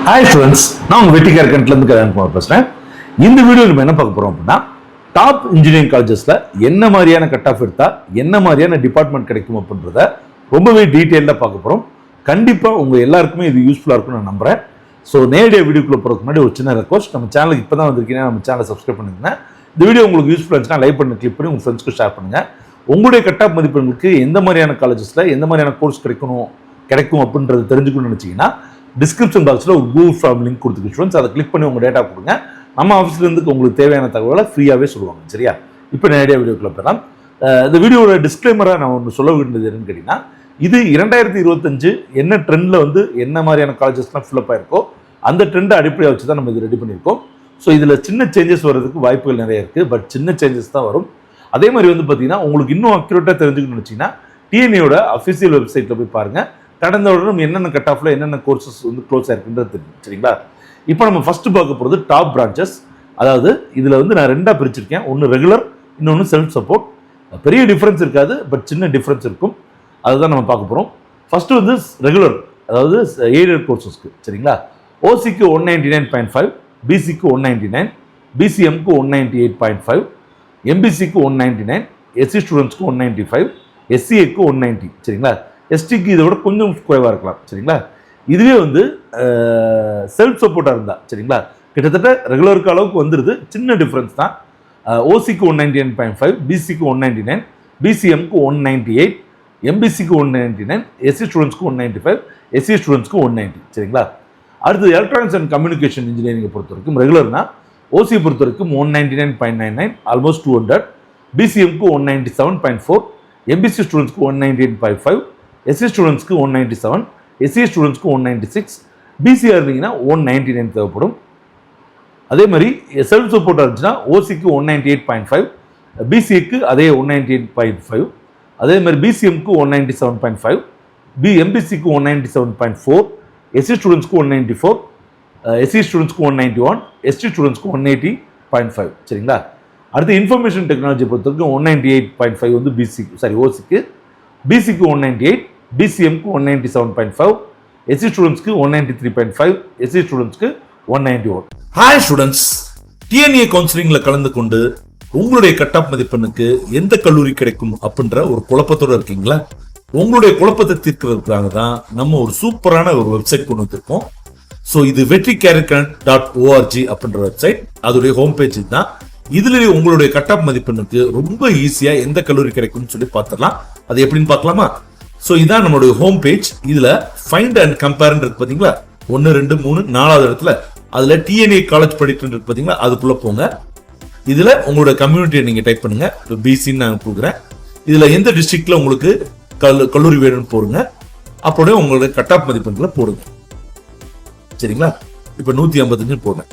Hi students, நான் உங்கள் வெற்றி கேர்கண்ட்லேருந்து கல்யாணகுமார் பேசுகிறேன். இந்த வீடியோ நம்ம என்ன பார்க்க போகிறோம் அப்படின்னா, டாப் இன்ஜினியரிங் காலேஜஸில் என்ன மாதிரியான கட் ஆஃப் எடுத்தால் என்ன மாதிரியான டிபார்ட்மெண்ட் கிடைக்கும் அப்படின்றத ரொம்பவே டீட்டெயிலாக பார்க்க போகிறோம். கண்டிப்பாக உங்கள் எல்லாருக்குமே இது யூஸ்ஃபுல்லாக இருக்கும்னு நான் நம்புகிறேன். ஸோ நேரடியாக வீடியோக்குள்ளே போகிறதுக்கு முன்னாடி ஒரு சின்ன ரெக்வஸ்ட், நம்ம சேனலுக்கு இப்போ தான் வந்திருக்கீங்கன்னா நம்ம சேனலை சப்ஸ்கிரைப் பண்ணிங்கன்னா, இந்த வீடியோ உங்களுக்கு யூஸ்ஃபுல்லாக இருந்துச்சுன்னா லைக் பண்ணி கிளிக் பண்ணி உங்கள் ஃப்ரெண்ட்ஸ்க்கு ஷேர் பண்ணுங்கள். உங்களுடைய கட் ஆஃப் மதிப்பெண்களுக்கு எந்த மாதிரியான காலேஜஸில் எந்த மாதிரியான கோர்ஸ் கிடைக்கும் அப்படின்றது தெரிஞ்சுக்கணும்னு நினச்சிங்கன்னா டிஸ்கிரிப்ஷன் பாக்ஸில் ஒரு கூகுள் ஃபார்ம் லிங்க் கொடுத்துருக்கு ஸ்டூடெண்ட்ஸ். அதை கிளிக் பண்ணி உங்கள் டேட்டா கொடுங்க. நம்ம ஆஃபீஸ்லேருந்து உங்களுக்கு தேவையான தகவலை ஃப்ரீயாகவே சொல்லுவாங்க. சரியா? இப்போ நேரடியாக வீடியோக்குள்ள போகலாம். இந்த வீடியோட டிஸ்க்ளைமராக நான் ஒன்று சொல்ல வேண்டியது என்னன்னு கேட்டிங்கன்னா, இது 2025 என்ன ட்ரெண்டில் என்ன மாதிரியான காலேஜஸ்லாம் ஃபில்லப் ஆயிருக்கோ அந்த ட்ரெண்டை அடிப்படையாக வச்சு தான் நம்ம இது ரெடி பண்ணியிருக்கோம். ஸோ இதில் சின்ன சேஞ்சஸ் வர்றதுக்கு வாய்ப்புகள் நிறைய இருக்குது. பட் சின்ன சேஞ்சஸ் தான் வரும். அதே மாதிரி பார்த்தீங்கன்னா, உங்களுக்கு இன்னும் அக்யூரேட்டாக தெரிஞ்சுக்கணும்னு நினச்சிங்கன்னா TNEA அஃபிஷியல் வெப்சைட்டில் போய் பாருங்கள். கடந்த வருடம் என்னென்ன கட் ஆஃப்ல என்னென்ன கோர்சஸ் க்ளோஸ் ஆயிருக்குன்றது தெரியும். சரிங்களா? இப்போ நம்ம ஃபர்ஸ்ட் பார்க்க போகிறது டாப் பிரான்ச்சஸ். அதாவது இதில் நான் ரெண்டாக பிரிச்சிருக்கேன். ஒன்று ரெகுலர், இன்னொன்று செல்ஃப் சப்போர்ட். பெரிய டிஃப்ரென்ஸ் இருக்காது, பட் சின்ன டிஃப்ரென்ஸ் இருக்கும். அதுதான் நம்ம பார்க்க போகிறோம். ஃபர்ஸ்ட் ரெகுலர், அதாவது எய்டட் கோர்சஸ்க்கு. சரிங்களா? ஓசிக்கு 199.5, பிசிக்கு 199, பிசிஎம்க்கு 198.5, எம்பிசிக்கு 199, எஸ்சி ஸ்டூடெண்ட்ஸ்க்கு 195, எஸ்சிஏக்கு 190. சரிங்களா? எஸ்டிக்கு இதை விட கொஞ்சம் குறைவாக இருக்கலாம். சரிங்களா? இதுவே செல்ஃப் சப்போர்ட்டாக இருந்தால், சரிங்களா, கிட்டத்தட்ட ரெகுலருக்கு அளவுக்கு வந்துடுது. சின்ன டிஃப்ரென்ஸ் தான். ஓசிக்கு 199.5, பிசிக்கு 199, பிசிஎம்க்கு 198, எம்பிசிக்கு 199, எஸ்சி ஸ்டூடெண்ட்ஸ்க்கு 195, எஸ்சி ஸ்டூடெண்ட்ஸ்க்கு 190. சரிங்களா? அடுத்து எலக்ட்ரானிக்ஸ் அண்ட் கம்யூனிகேஷன் இன்ஜினியரிங்கை பொறுத்த வரைக்கும் ரெகுலர்னா ஓசி பொறுத்த வரைக்கும் 199.99, ஆல்மோஸ்ட் 200, பிசிஎம்க்கு 197.4, எம்பிசி ஸ்டூடெண்ட்ஸ்க்கு 198.5, எஸ்சி ஸ்டூடெண்ட்ஸ்க்கு 197, எஸ்சி ஸ்டூடெண்ட்ஸ்க்கு 196, பிசிஆர் இருந்தீங்கன்னா 199 தேவைப்படும். அதே மாதிரி செல்ஃப் சப்போர்ட்டாக இருந்துச்சுன்னா ஓசிக்கு 198.5, பிசிக்கு அதே 198.5, அதே மாதிரி பிசிஎம்க்கு 197.5, எம்பிசிக்கு 197.4, எஸ்சி ஸ்டூடெண்ட்ஸ்க்கு 194, எஸ்சி ஸ்டூடெண்ட்ஸ்க்கு 191, எஸ்டி ஸ்டூடெண்ட்ஸ்க்கு 180.5. சரிங்களா? அடுத்து இன்ஃபர்மேஷன் டெக்னாலஜி பொறுத்த வரைக்கும் 198.5 பிசிக்கு ஓசிக்கு, பிசிக்கு 198, பிசிஎம்க்கு 197.5, எஸ்சி ஸ்டூடெண்ட்ஸ்க்கு 193.5, எஸ்சி ஸ்டூடெண்ட்ஸ்க்கு 191. ஹாய் ஸ்டூடெண்ட்ஸ், டிஎன்ஏ கவுன்சிலிங்ல கலந்து கொண்டு உங்களுடைய கட் ஆஃப் மதிப்பெண்ணுக்கு எந்த கல்லூரி கிடைக்கும் அப்படின்ற ஒரு குழப்பத்தோட இருக்கீங்களா? உங்களுடைய குழப்பத்தை தீர்க்கிறதுக்காக தான் நம்ம ஒரு சூப்பரான ஒரு வெப்சைட் கொண்டு வந்திருக்கோம். ஸோ இது vetree.org அப்படின்ற வெப்சைட். அதோடைய ஹோம் பேஜ் தான். இதுல உங்களுடைய கட் ஆஃப் மதிப்பெண்ணுக்கு ரொம்ப ஈஸியா எந்த கல்லூரி கிடைக்கும்னு சொல்லி பார்த்துடலாம். அது எப்படின்னு பார்க்கலாமா? ஸோ இதான் நம்மளுடைய ஹோம் பேஜ். இதுல ஃபைண்ட் அண்ட் கம்பேர் இருக்கு பாத்தீங்களா? 1, 2, 3, 4வது இடத்துல அதுல டிஎன்ஏ காலேஜ் படிக்கிறது பாத்தீங்களா? அதுக்குள்ள போங்க. இதுல உங்களோட கம்யூனிட்டியை நீங்க டைப் பண்ணுங்க. பிசின்னு நான் கொடுக்குறேன். இதுல எந்த டிஸ்ட்ரிக்ட்ல உங்களுக்கு கல்லூரி வேணும்னு போடுங்க. அப்படியே உங்களுடைய கட் ஆஃப் மதிப்பெண்களை போடுங்க. சரிங்களா? இப்ப 155 போடுங்க.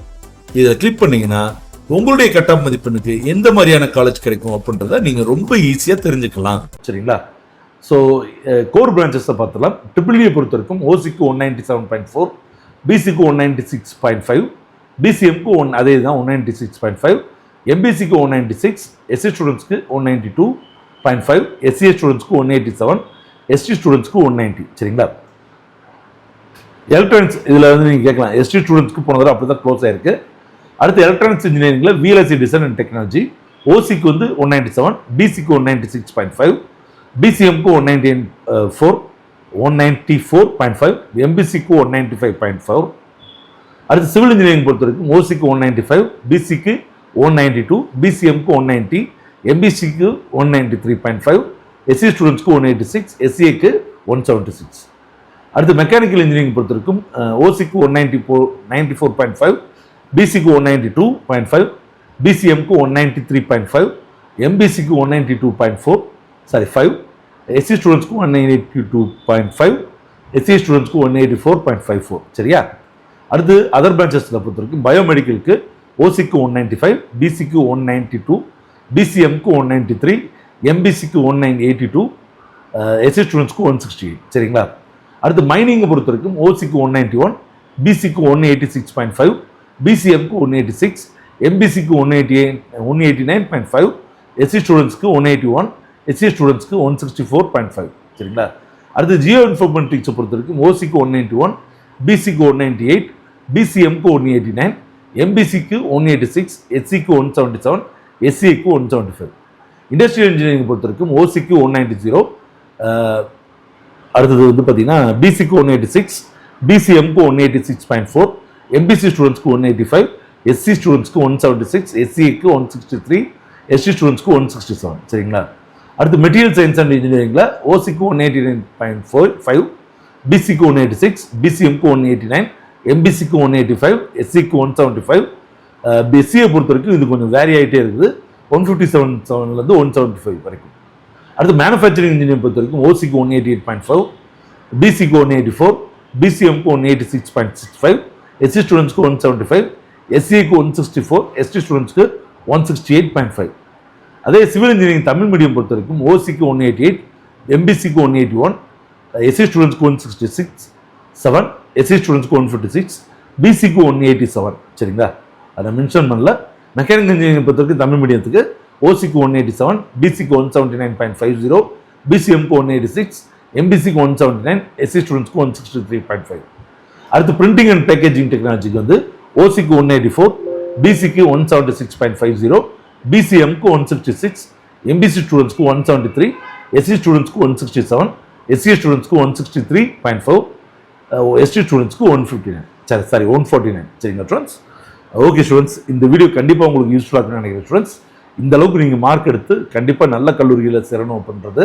இதை கிளிக் பண்ணீங்கன்னா உங்களுடைய கட் ஆஃப் மதிப்பெண்ணுக்கு எந்த மாதிரியான காலேஜ் கிடைக்கும் அப்படின்றத நீங்க ரொம்ப ஈஸியா தெரிஞ்சுக்கலாம். சரிங்களா? ஸோ கோர் பிரான்ச்சஸை பார்த்துலாம். ட்ரிபிள்இ பொறுத்த வரைக்கும் ஓசிக்கு 197.4, பிசிக்கு 196.5, பிசிஎம்க்கு அதே தான் 196.5, எம்பிசிக்கு 196, எஸ்சி ஸ்டூடெண்ட்ஸ்க்கு 192.5, எஸ்சிஏ ஸ்டூடெண்ட்ஸ்க்கு 187, எஸ்டி ஸ்டூடெண்ட்ஸ்க்கு 190. சரிங்களா? எலக்ட்ரானிக்ஸ் இதில் நீங்கள் கேட்கலாம், எஸ்டி ஸ்டூடெண்ட்ஸ்க்கு போன தடவை அப்படி தான் க்ளோஸ் ஆயிருக்கு. அடுத்து எலக்ட்ரானிக்ஸ் இன்ஜினியரிங்கில் விஎல்எஸ்சி டிசைன் அண்ட் டெக்னாலஜி ஓசிக்கு 197, பிசிக்கு 196.5, பிசிஎம்க்கு 194.5, எம்பிசிக்கு 195.4. அடுத்து சிவில் இன்ஜினியரிங் பொறுத்த வரைக்கும் ஓசிக்கு 195, பிசிக்கு 192, பிசிஎம்க்கு 190, எம்பிசிக்கு 193.5, எஸ்சி ஸ்டூடெண்ட்ஸ்க்கு 186, எஸ்சிஏக்கு 176. அடுத்து மெக்கானிக்கல் இன்ஜினியரிங் பொறுத்த வரைக்கும் ஓசிக்கு 194.5, பிசிக்கு 192.5, பிசிஎம்க்கு 193.5, எம்பிசிக்கு 192.5, எஸ்சி ஸ்டூடெண்ட்ஸ்க்கு 182.5, எஸ்சி ஸ்டூடெண்ட்ஸ்க்கு 184.54. சரியா? அடுத்து அதர் பிரான்ச்சஸில் பொறுத்த வரைக்கும் பயோமெடிக்கலுக்கு ஓசிக்கு 195, பிசிக்கு 192, பிசிஎம்க்கு 193, எம்பிசிக்கு 182, எஸ்சி ஸ்டூடெண்ட்ஸ்க்கு 168. சரிங்களா? அடுத்து மைனிங்கை பொறுத்த வரைக்கும் ஓசிக்கு 191, பிசிக்கு 186.5, பிசிஎம்க்கு 186, எம்பிசிக்கு 189.5, எஸ்சி ஸ்டூடெண்ட்ஸ்க்கு 181, எஸ்சி ஸ்டூடெண்ட்ஸ்க்கு 164.5. சரிங்களா? அடுத்து ஜியோ இன்ஃபர்மேட்டிக்ஸை பொறுத்த வரைக்கும் ஓசிக்கு 191, பிசிக்கு 198, பிசிஎம்க்கு 189, எம்பிசிக்கு 186, எஸ்சிக்கு 177, எஸ்சிக்கு 175. இண்டஸ்ட்ரியல் இன்ஜினியரிங் பொறுத்த வரைக்கும் ஓசிக்கு 190, அடுத்தது வந்து பார்த்தீங்கன்னா பிசிக்கு 186, பிசிஎம்க்கு 186.4, எம்பிசி ஸ்டூடெண்ட்ஸ்க்கு 185, எஸ்சி ஸ்டூடெண்ட்ஸ்க்கு 176, எஸ்சிக்கு 163, எஸ்சி ஸ்டூடெண்ட்ஸ்க்கு 167. சரிங்களா? அடுத்து மெட்டீரியல் சயின்ஸ் அண்ட் இன்ஜினியரிங்கில் ஓசிக்கு 189.5, பிசிக்கு 186, பிசிஎம்க்கு 189, எம்பிசிக்கு 185, எஸ்சிக்கு 175. எஸ்சியை பொறுத்த வரைக்கும் இது கொஞ்சம் வேரி ஆகிட்டே இருக்குது, 157 175 வரைக்கும். அடுத்து மேனுஃபேக்சரிங் இன்ஜினியரிங் பொறுத்த வரைக்கும் ஓசிக்கு 188.5, பிசிக்கு 184, பிசிஎம்க்கு 186.65, எஸ்சி ஸ்டூடெண்ட்ஸ்க்கு 175, எஸ்சிக்கு 164, எஸ்டி ஸ்டூடெண்ட்ஸ்க்கு 168.5. அதே சிவில் இன்ஜினியரிங் தமிழ் மீடியம் பொறுத்த வரைக்கும் ஓசிக்கு 188, எம்பிசிக்கு 181, எஸ்சி ஸ்டூடெண்ட்ஸ்க்கு 166.7, எஸ்சி ஸ்டூடெண்ட்ஸ்க்கு 156, பிசிக்கு 187. சரிங்களா? அதை மென்ஷன் பண்ணல. மெக்கானிக்கல் இன்ஜினியரிங் பொறுத்த வரைக்கும் தமிழ் மீடியத்துக்கு ஓசிக்கு 187, பிசிக்கு 179.50, பிசிஎம்க்கு 186, எம்பிசிக்கு 179, எஸ்சி ஸ்டூடெண்ட்ஸ்க்கு 163.5. அடுத்து பிரிண்டிங் அண்ட் பேக்கேஜிங் டெக்னாலஜிக்கு வந்து ஓசிக்கு 184, பிசிக்கு 176.50, பிசிஎம்க்கு 166, எம்பிசி ஸ்டூடெண்ட்ஸ்க்கு 173, எஸ்சி ஸ்டூடெண்ட்ஸ்க்கு 167, எஸ்சி ஸ்டூடெண்ட்ஸ்க்கு 163.5, எஸ்டி ஸ்டூடெண்ட்ஸ்க்கு 149. சரிங்களா ஸ்டூடெண்ட்ஸ்? ஓகே ஸ்டூடெண்ட்ஸ், இந்த வீடியோ கண்டிப்பாக உங்களுக்கு யூஸ்ஃபுல்லாக இருக்குன்னு நினைக்கிறேன் ஸ்டூடெண்ட்ஸ். இந்த அளவுக்கு நீங்கள் மார்க் எடுத்து கண்டிப்பாக நல்ல கல்லூரிகளில் சேரணும் அப்படின்றது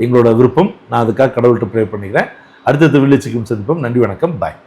எங்களோட விருப்பம். நான் அதுக்காக கடவுள்கிட்ட ப்ரே பண்ணிக்கிறேன். அடுத்தது வீடியோ சந்திப்போம். நன்றி, வணக்கம், பாய்.